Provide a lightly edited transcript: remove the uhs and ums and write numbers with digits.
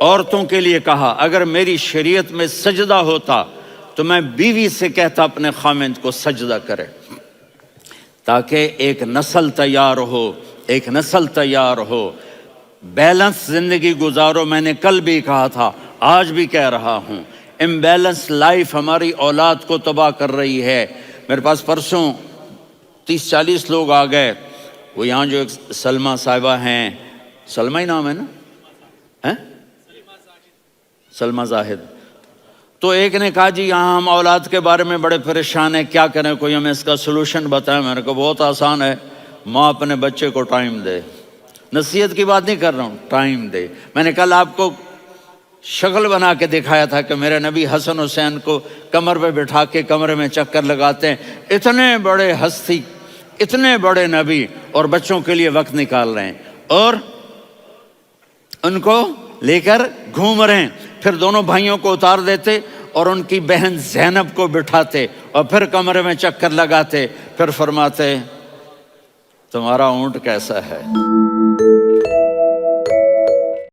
عورتوں کے لیے کہا اگر میری شریعت میں سجدہ ہوتا تو میں بیوی سے کہتا اپنے خامند کو سجدہ کرے، تاکہ ایک نسل تیار ہو، ایک نسل تیار ہو، بیلنس زندگی گزارو۔ میں نے کل بھی کہا تھا، آج بھی کہہ رہا ہوں، امبیلنس لائف ہماری اولاد کو تباہ کر رہی ہے۔ میرے پاس پرسوں 30-40 لوگ آ گئے، وہ یہاں جو ایک سلمہ صاحبہ ہیں، سلمہ ہی نام ہے نا، سلمہ زاہد، تو ایک نے کہا جی یہاں ہم اولاد کے بارے میں بڑے پریشان ہیں، کیا کریں، کوئی ہمیں اس کا سلوشن بتائیں۔ میں نے کہا بہت آسان ہے، ماں اپنے بچے کو ٹائم دے، نصیحت کی بات نہیں کر رہا ہوں، ٹائم دے۔ میں نے کل آپ کو شکل بنا کے دکھایا تھا کہ میرے نبی حسن حسین کو کمر پہ بٹھا کے کمرے میں چکر لگاتے ہیں، اتنے بڑے ہستی، اتنے بڑے نبی، اور بچوں کے لیے وقت نکال رہے ہیں اور ان کو لے کر گھوم رہے ہیں۔ پھر دونوں بھائیوں کو اتار دیتے اور ان کی بہن زینب کو بٹھاتے اور پھر کمرے میں چکر لگاتے، پھر فرماتے تمہارا اونٹ کیسا ہے؟